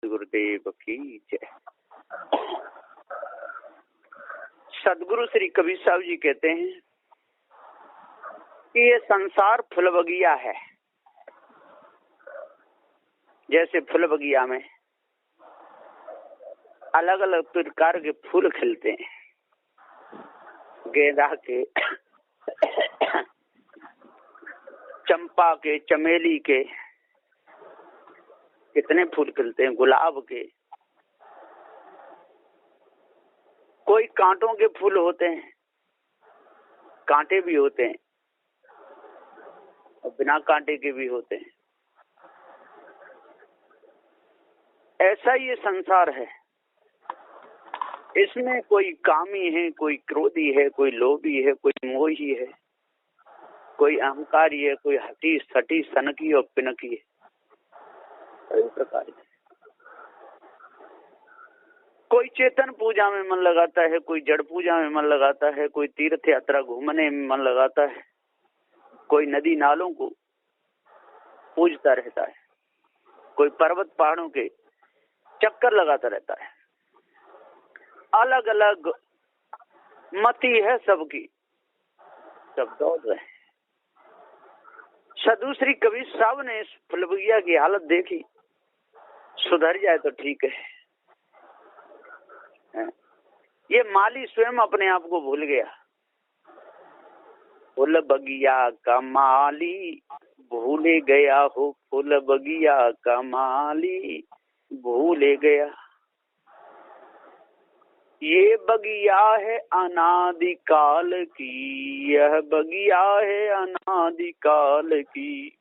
सदगुरुदेव की जय। सदगुरु श्री कबीर साहब जी कहते हैं कि ये संसार फूल बगिया है। जैसे फूल बगिया में अलग अलग प्रकार के फूल खिलते हैं, गेंदा के, चंपा के, चमेली के, कितने फूल खिलते हैं, गुलाब के। कोई कांटों के फूल होते हैं, कांटे भी होते हैं और बिना कांटे के भी होते हैं। ऐसा ये संसार है। इसमें कोई कामी है, कोई क्रोधी है, कोई लोभी है, कोई मोही है, कोई अहंकारी है, कोई हठी सटी सनकी और पिनकी है। कई प्रकार के। कोई चेतन पूजा में मन लगाता है, कोई जड़ पूजा में मन लगाता है, कोई तीर्थ यात्रा घूमने में मन लगाता है, कोई नदी नालों को पूजता रहता है, कोई पर्वत पहाड़ों के चक्कर लगाता रहता है। अलग अलग मति है सबकी, सब दौड़ रहे हैं। साधु श्री कबीर साहब ने इस फुलबगिया की हालत देखी, सुधर जाए तो ठीक है। ये माली स्वयं अपने आप को भूल गया। फूल बगिया का माली भूल गया हो, फूल बगिया का माली भूल गया। ये बगिया है अनादिकाल की, यह बगिया है अनादिकाल की।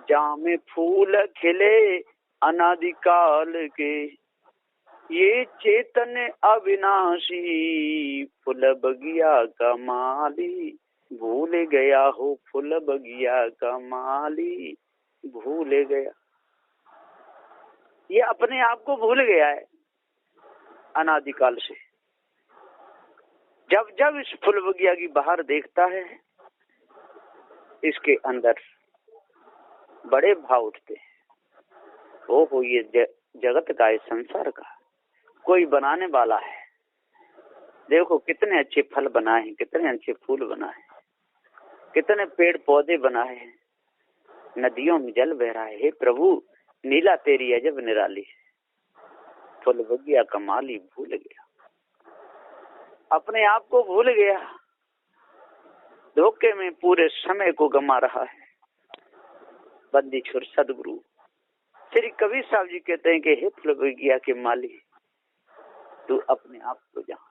जामे फूल खिले अनादिकाल के, ये चेतन अविनाशी। फूल बगिया का माली भूल गया हो, फूल बगिया का माली भूल गया। ये अपने आप को भूल गया है अनादिकाल से। जब जब इस फूल बगिया की बाहर देखता है, इसके अंदर बड़े भाव उठते हैं। ओहो, ये जगत का, इस संसार का कोई बनाने वाला है। देखो कितने अच्छे फल बनाए हैं, कितने अच्छे फूल बनाए हैं, कितने पेड़ पौधे बनाए हैं, नदियों में जल बह रहा है। हे प्रभु, नीला तेरी अजब निराली है। फूल बगिया का माली भूल गया, अपने आप को भूल गया, धोखे में पूरे समय को गमा रहा है। बंदी छोर सदगुरु श्री कबीर साहब जी कहते हैं कि हे फूल बगिया के माली, तू अपने आप को जान।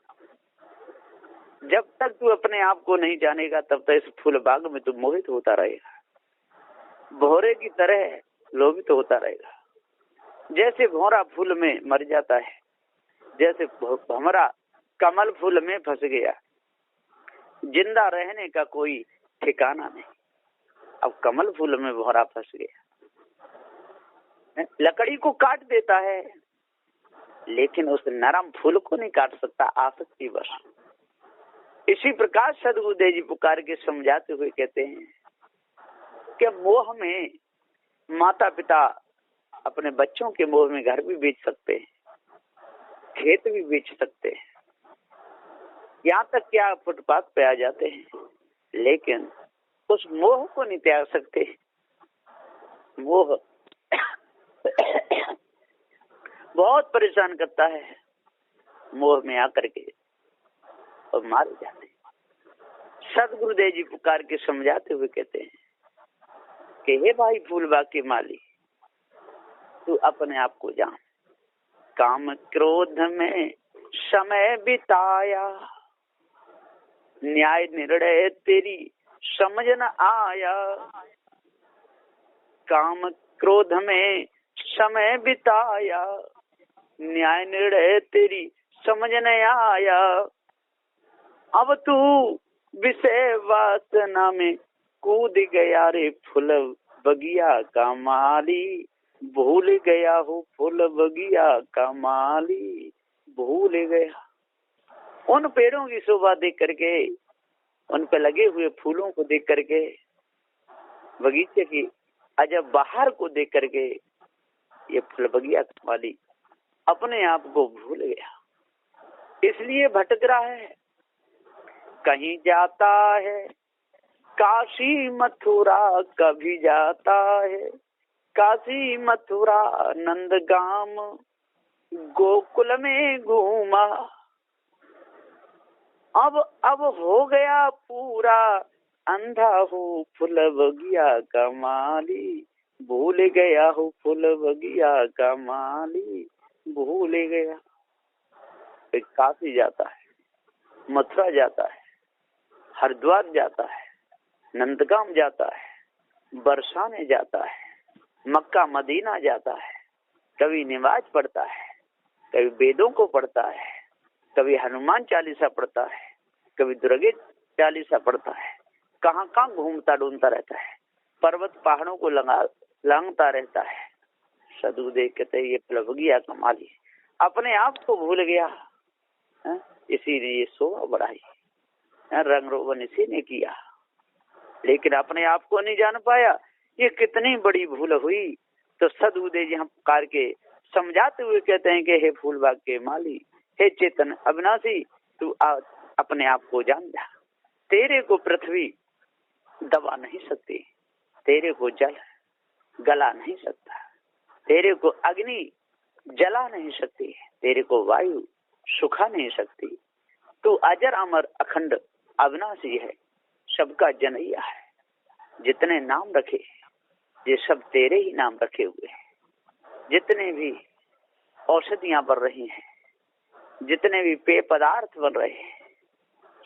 जब तक तू अपने आप को नहीं जानेगा, तब तक इस फूल बाग में तू मोहित होता रहेगा, भौरे की तरह लोभित होता रहेगा। जैसे भौरा फूल में मर जाता है, जैसे भमरा कमल फूल में फंस गया, जिंदा रहने का कोई ठिकाना नहीं। अब कमल फूल में भौरा फंस गया, लकड़ी को काट देता है, लेकिन उस नरम फूल को नहीं काट सकता, आसक्ति वश। इसी प्रकार सदगुरुदेव जी पुकार के समझाते हुए कहते हैं कि मोह में माता पिता अपने बच्चों के मोह में घर भी बेच सकते हैं, खेत भी बेच सकते हैं, यहाँ तक क्या फुटपाथ पे आ जाते हैं, लेकिन उस मोह को नहीं त्याग सकते। मोह बहुत परेशान करता है, मोह में आकर के और मारे जाते हैं। सदगुरुदेव जी पुकार के समझाते हुए कहते हैं कि हे भाई फूल बाग के माली, तू अपने आप को जान। काम क्रोध में समय बिताया, न्याय निर्णय तेरी समझ न आया। काम क्रोध में समय बिताया, न्याय निर्णय तेरी समझ न आया। अब तू विषय वासना में कूद गया रे, फूल बगिया का माली भूल गया हो, फूल बगिया का माली भूल गया। उन पेड़ों की शोभा देख करके, उन पे लगे हुए फूलों को देख करके, बगीचे की अजब बहार को देख करके ये फूल बगिया वाली अपने आप को भूल गया, इसलिए भटक रहा है। कहीं जाता है काशी मथुरा, कभी जाता है काशी मथुरा, नंदगाम गोकुल में घूमा। अब हो गया पूरा अंधा हूँ फूल बगिया का माली, भूल गया हूँ फूल बगिया का माली, भूल गया। काशी जाता है, मथुरा जाता है, हरिद्वार जाता है, नंदगाम जाता है, बरसाने जाता है, मक्का मदीना जाता है, कभी नमाज पढ़ता है, कभी वेदों को पढ़ता है, कभी हनुमान चालीसा पढ़ता है, कभी दुर्गे चालीसा पढ़ता है, कहाँ कहाँ घूमता ढूंढता रहता है, पर्वत पहाड़ों को लांघता रहता है। साधु देख कहते ये फूल बगिया का माली अपने आप को भूल गया, इसीलिए शोभा बढ़ाई, रंग रोगन इसी ने किया, लेकिन अपने आप को नहीं जान पाया। ये कितनी बड़ी भूल हुई। तो सदुदय जी हम पुकार के समझाते हुए कहते हैं कि हे फूल बाग के माली, हे चेतन अविनाशी, तू अपने आप को जान जा। तेरे को पृथ्वी दबा नहीं सकती, तेरे को जल गला नहीं सकता, तेरे को अग्नि जला नहीं सकती, तेरे को वायु सुखा नहीं सकती। तू अजर अमर अखंड अविनाशी है, सबका जनैया है। जितने नाम रखे ये सब तेरे ही नाम रखे हुए हैं। जितने भी औषधियां बन रही हैं, जितने भी पेय पदार्थ बन रहे हैं,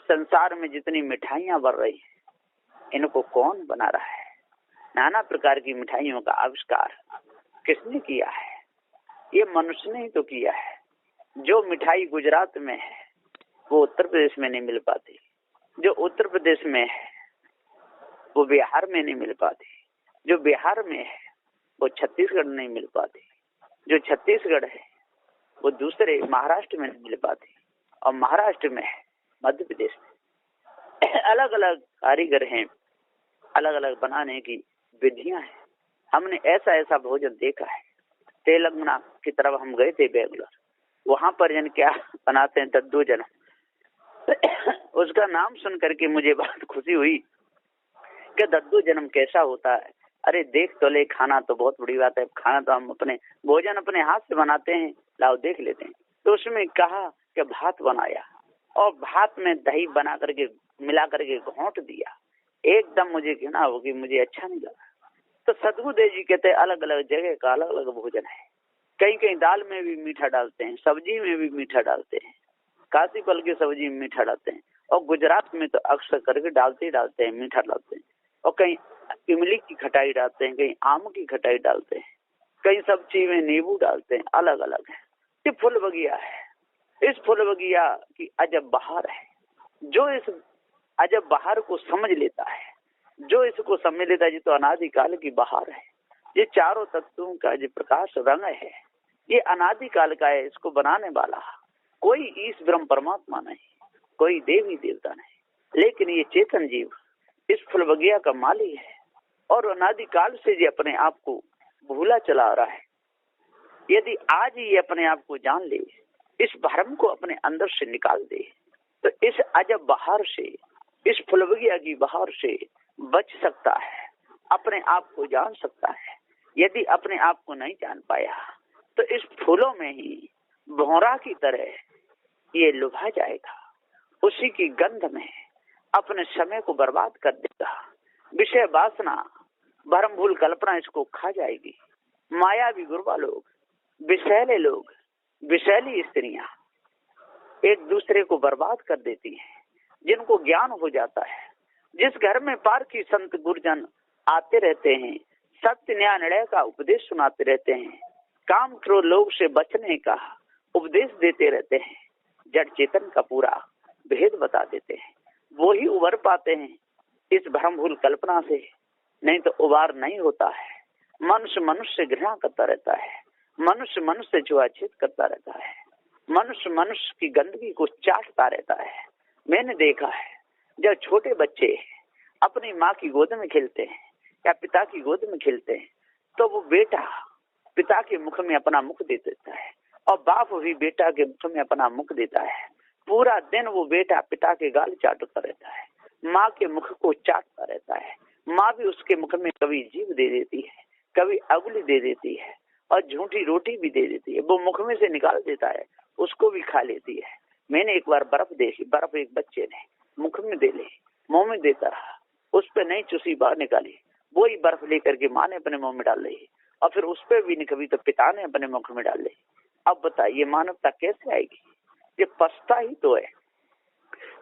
संसार में जितनी मिठाइयां बन रही हैं, इनको कौन बना रहा है? नाना प्रकार की मिठाइयों का आविष्कार किसने किया है? ये मनुष्य ने ही तो किया है। जो मिठाई गुजरात में है वो उत्तर प्रदेश में नहीं मिल पाती, जो उत्तर प्रदेश में है वो बिहार में नहीं मिल पाती, जो बिहार में है वो छत्तीसगढ़ नहीं मिल पाती, जो छत्तीसगढ़ है वो दूसरे महाराष्ट्र में नहीं मिल पाती, और महाराष्ट्र में है मध्य प्रदेश में। अलग अलग कारीगर हैं, अलग अलग बनाने की विधियां हैं। हमने ऐसा ऐसा भोजन देखा है। तेलंगाना की तरफ हम गए थे, बेंगलोर, वहां पर जन क्या बनाते हैं, दद्दू-जनम। उसका नाम सुन करके मुझे बहुत खुशी हुई कि दद्दू-जनम कैसा होता है। अरे देख तो ले, खाना तो बहुत बड़ी बात है, खाना तो हम अपने भोजन अपने हाथ से बनाते हैं, लाओ देख लेते हैं। तो उसमें कहा कि भात बनाया और भात में दही बना करके मिला करके घोंट दिया। एकदम मुझे कहना हो कि मुझे अच्छा नहीं लगा। तो सदगुरुदेव जी कहते हैं अलग अलग जगह का अलग अलग भोजन है। कहीं कहीं दाल में भी मीठा डालते हैं, सब्जी में भी मीठा डालते हैं, काशी फल की सब्जी में मीठा डालते हैं, और गुजरात में तो अक्सर करके डालते ही डालते हैं, मीठा डालते हैं। और कहीं इमली की खटाई डालते हैं, कहीं आम की खटाई डालते हैं, कहीं सब्जी में नींबू डालते हैं, अलग अलग है। ये फूल बगिया है। इस फूल बगिया की अजब बहार है। जो इस अजब बहार को समझ लेता है, जो इसको समझ लेता है, ये तो अनादिकाल की बहार है। ये चारों तत्वों का जो प्रकाश रंग है, ये अनादिकाल का है। इसको बनाने वाला कोई ईश ब्रह्म परमात्मा नहीं, कोई देवी देवता नहीं, लेकिन ये चेतन जीव इस फूल बगिया का माली है, और अनादिकाल से ये अपने आप को भूला चला रहा है। यदि आज ये अपने आप को जान ले, इस भ्रम को अपने अंदर से निकाल दे, तो इस अजब बहार से, इस फूल बगिया की बहार से बच सकता है, अपने आप को जान सकता है। यदि अपने आप को नहीं जान पाया तो इस फूलों में ही भौरा की तरह ये लुभा जाएगा, उसी की गंध में अपने समय को बर्बाद कर देगा। विषय वासना, भरम भूल कल्पना इसको खा जाएगी। मायावी गुरबा लोग, विषैले लोग, विषैली स्त्रियां एक दूसरे को बर्बाद कर देती हैं। जिनको ज्ञान हो जाता है, जिस घर में पारखी संत गुरुजन आते रहते हैं, सत्य न्याय निर्णय का उपदेश सुनाते रहते हैं, काम क्रोध लोग से बचने का उपदेश देते रहते हैं, जड़ चेतन का पूरा भेद बता देते हैं, वो ही उबर पाते हैं इस भ्रम भूल कल्पना से। नहीं तो उबार नहीं होता है। मनुष्य मनुष्य से घृणा करता रहता है, मनुष्य मनुष्य से छुआछूत करता रहता है, मनुष्य मनुष्य की गंदगी को चाटता रहता है। मैंने देखा है जब छोटे बच्चे अपनी माँ की गोद में खेलते हैं या पिता की गोद में खेलते हैं, तो वो बेटा पिता के मुख में अपना मुख दे देता है और बाप भी बेटा के मुख में अपना मुख देता है। पूरा दिन वो बेटा पिता के गाल चाटता रहता है, माँ के मुख को चाटता रहता है। माँ भी उसके मुख में कभी जीभ दे देती है, कभी अगुली दे देती है और झूठी रोटी भी दे देती है। वो मुख में से निकाल देता है, उसको भी खा लेती है। मैंने एक बार बर्फ देखी, बर्फ एक बच्चे ने मुख में दे ली, मुंह में देता रहा, उस पर नहीं चुसी बाहर निकाली, वही बर्फ लेकर के माँ ने अपने मुंह में डाल ली और फिर उस पर भी नहीं कभी तो पिता ने अपने मुख में डाल ली। अब बताइए मानवता कैसे आएगी? ये पछता ही तो है।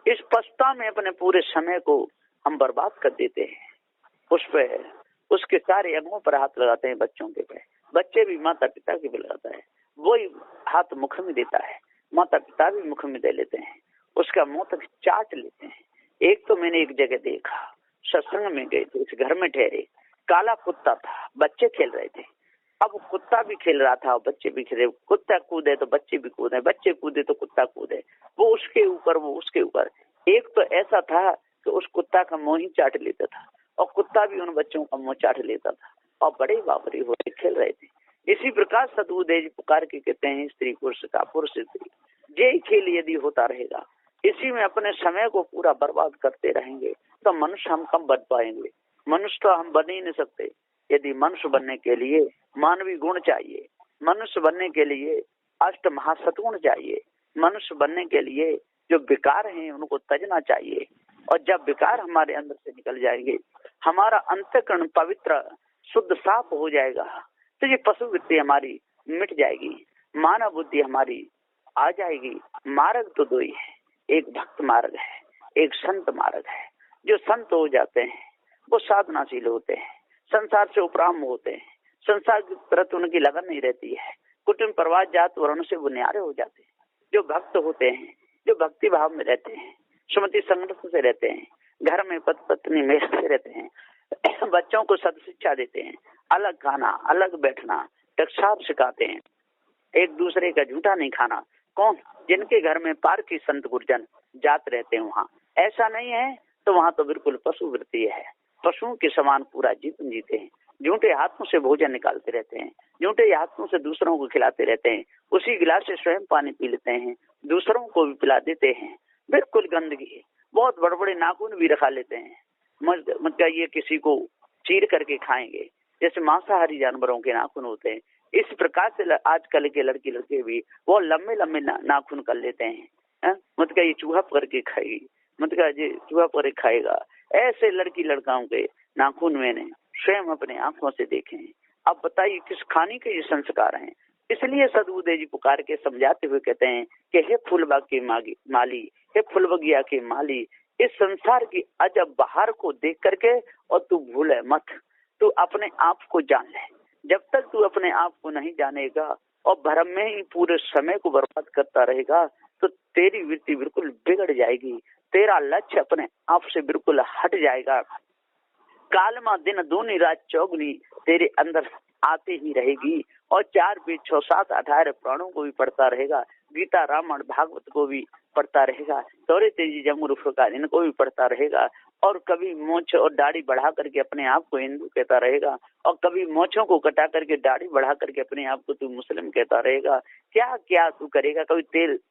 इस पछता में अपने पूरे समय को हम बर्बाद कर देते हैं। उस पे उसके सारे अंगों पर हाथ लगाते हैं, बच्चों के पे। बच्चे भी माता पिता के पे लगाता है, वही हाथ मुख में देता है, माता पिता भी मुख में दे लेते हैं, उसका मुंह तक चाट लेते हैं। एक तो मैंने एक जगह देखा, सत्संग में गए थे, इस घर में ठहरे, काला कुत्ता था, बच्चे खेल रहे थे। अब कुत्ता भी खेल रहा था और बच्चे भी खेल रहे, कुत्ता कूदे तो बच्चे भी कूदे, बच्चे कूदे तो कुत्ता कूदे, वो उसके ऊपर वो उसके ऊपर। एक तो ऐसा था कि उस कुत्ता का मुंह ही चाट लेता था और कुत्ता भी उन बच्चों का मुंह चाट लेता था और बड़े बाबरी होते खेल रहे थे। इसी प्रकार सदगुरुदेव जी पुकार के कहते हैं, स्त्री पुरुष का, पुरुष स्त्री, ये खेल यदि होता रहेगा, इसी में अपने समय को पूरा बर्बाद करते रहेंगे तो मनुष्य हम कम बन पाएंगे। मनुष्य तो हम बन ही नहीं सकते। यदि मनुष्य बनने के लिए मानवीय गुण चाहिए, मनुष्य बनने के लिए अष्ट महासत्गुण चाहिए, मनुष्य बनने के लिए जो विकार हैं उनको तजना चाहिए। और जब विकार हमारे अंदर से निकल जाएंगे, हमारा अंतःकरण पवित्र शुद्ध साफ हो जाएगा, तो ये पशु वृत्ति हमारी मिट जाएगी, मानव बुद्धि हमारी आ जाएगी। मार्ग तो दो ही है, एक भक्त मार्ग है, एक संत मार्ग है। जो संत हो जाते हैं वो साधनाशील होते हैं, संसार से उपराम होते हैं, संसार की प्रति उनकी लगन नहीं रहती है, कुटुंब परिवार जात वर्ण से वो न्यारे हो जाते हैं। जो भक्त होते हैं, जो भक्ति भाव में रहते हैं, सुमति संघर्ष से रहते हैं, घर में पति पत्नी मेल से रहते हैं, बच्चों को सद शिक्षा देते हैं, अलग खाना अलग बैठना टकसार सिखाते हैं, एक दूसरे का झूठा नहीं खाना। कौन? जिनके घर में पारकी संत गुरजन जात रहते हैं वहाँ। ऐसा नहीं है तो वहाँ तो बिल्कुल पशु वृत्ति है, पशुओं के समान पूरा जीवन जीते हैं, झूठे हाथों से भोजन निकालते रहते हैं, झूठे हाथों से दूसरों को खिलाते रहते हैं, उसी गिलास से स्वयं पानी पी लेते हैं, दूसरों को भी पिला देते हैं। बिल्कुल गंदगी, बहुत बड़े बड़े नाखून भी रखा लेते हैं, मतलब ये किसी को चीर करके खाएंगे जैसे मांसाहारी जानवरों के नाखून होते हैं। इस प्रकार से आजकल के लड़की लड़के भी वो लंबे लंबे नाखून कर लेते हैं। मतलब ये चूहा पकड़ के खाएगी, मतलब ये चूहा पकड़ खाएगा। ऐसे लड़की लड़काओं के नाखून मैंने स्वयं अपने आंखों से देखे हैं। अब बताइए किस खाने के ये संस्कार हैं। इसलिए सदगुरुदेव जी पुकार के समझाते हुए कहते हैं कि हे फूलबाग के माली, हे फूलबगिया के माली, इस संसार की अजब बहार को देख करके और तू भूले मत, तू अपने आप को जान ले। जब तक तू अपने आप को नहीं जानेगा और भ्रम में ही पूरे समय को बर्बाद करता रहेगा तो तेरी वृत्ति बिल्कुल बिगड़ जाएगी, तेरा लक्ष्य अपने आप से बिल्कुल हट जाएगा। कालमा दिन दूनी रात चौगुनी तेरे अंदर आती ही रहेगी और 4 5 6 7 18 प्राणों को भी पढ़ता रहेगा, गीता रामायण भागवत को भी पढ़ता रहेगा, तोरे तेजी जमुर फुरकान इनको भी पढ़ता रहेगा और कभी मोछ और दाढ़ी बढ़ा करके अपने आप को हिंदू कहता रहेगा और कभी मोछों को कटा करके दाढ़ी बढ़ा करके अपने आप को तू मुस्लिम कहता रहेगा। क्या क्या तू करेगा? कभी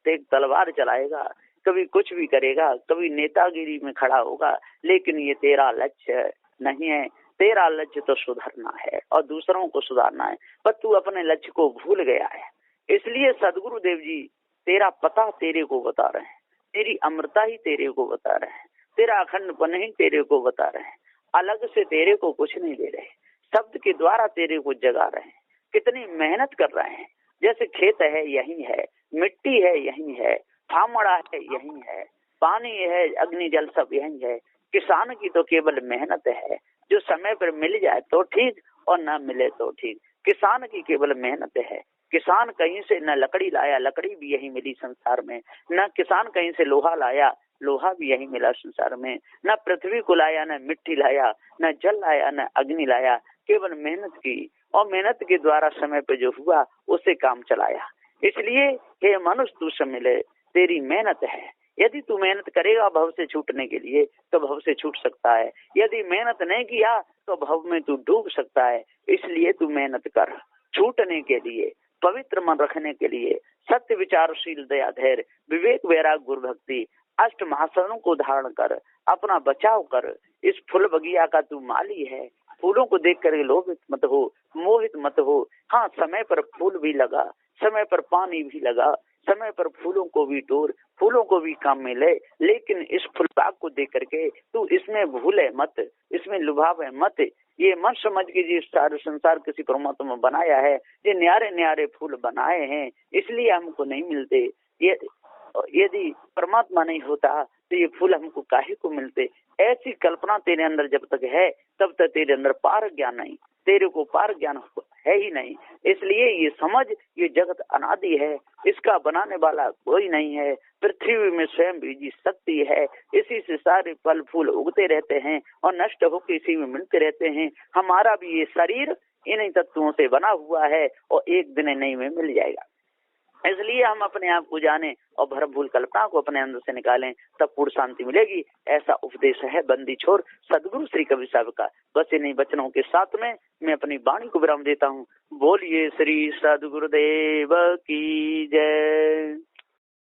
तेज तलवार चलाएगा, कभी कुछ भी करेगा, कभी नेतागिरी में खड़ा होगा, लेकिन ये तेरा लक्ष्य नहीं है। तेरा लक्ष्य तो सुधरना है और दूसरों को सुधारना है, पर तू अपने लक्ष्य को भूल गया है। इसलिए सदगुरुदेव जी तेरा पता तेरे को बता रहे हैं, तेरी अमृता ही तेरे को बता रहे हैं, तेरा अखंडपन ही तेरे को बता रहे हैं। अलग से तेरे को कुछ नहीं दे रहे, शब्द के द्वारा तेरे को जगा रहे हैं। कितनी मेहनत कर रहे हैं, जैसे खेत है यही है, मिट्टी है यही है, फावड़ा है यही है, पानी है, अग्नि जल सब यही है। किसान की तो केवल मेहनत है, जो समय पर मिल जाए तो ठीक और न मिले तो ठीक। किसान की केवल मेहनत है। किसान कहीं से न लकड़ी लाया, लकड़ी भी यही मिली संसार में, न किसान कहीं से लोहा लाया, लोहा भी यही मिला संसार में, न पृथ्वी को लाया, न मिट्टी लाया, न जल लाया, न अग्नि लाया, केवल मेहनत की और मेहनत के द्वारा समय पे जो हुआ उससे काम चलाया। इसलिए हे मनुष्य तू से मिले, तेरी मेहनत है। यदि तू मेहनत करेगा भव से छूटने के लिए तो भव से छूट सकता है, यदि मेहनत नहीं किया तो भव में तू डूब सकता है। इसलिए तू मेहनत कर। छूटने के लिए, पवित्र मन रखने के लिए, सत्य विचारशील दया धैर्य विवेक वैराग गुरु भक्ति अष्ट महासनों को धारण कर अपना बचाव कर। इस फूल बगिया का तू माली है, फूलों को देख कर लोभित मत हो, मोहित मत हो। हाँ, समय पर फूल भी लगा, समय पर पानी भी लगा, समय पर फूलों को भी तोड़, फूलों को भी काम में ले, लेकिन इस फूलबाग को देख करके तू इसमें भूले मत, इसमें लुभावे मत। ये मत समझ के जी सारे संसार किसी परमात्मा में बनाया है, ये न्यारे न्यारे फूल बनाए हैं, इसलिए हमको नहीं मिलते। ये यदि परमात्मा नहीं होता तो ये फूल हमको काहे को मिलते। ऐसी कल्पना तेरे अंदर जब तक है तब तक तेरे अंदर पार ज्ञान नहीं, तेरे को पार ज्ञान है ही नहीं। इसलिए ये समझ, ये जगत अनादि है, इसका बनाने वाला कोई नहीं है। पृथ्वी में स्वयं बीजी शक्ति है, इसी से सारे फल फूल उगते रहते हैं और नष्ट होकर इसी में मिलते रहते हैं। हमारा भी ये शरीर इन्हीं तत्वों से बना हुआ है और एक दिन नहीं में मिल जाएगा। इसलिए हम अपने आप को जाने और भरम भूल कल्पना को अपने अंदर से निकालें, तब पूर्ण शांति मिलेगी। ऐसा उपदेश है बंदी छोर सदगुरु श्री कबीर साहब का। बस इन्हीं वचनों के साथ में मैं अपनी वाणी को विराम देता हूँ। बोलिए श्री सदगुरुदेव की जय।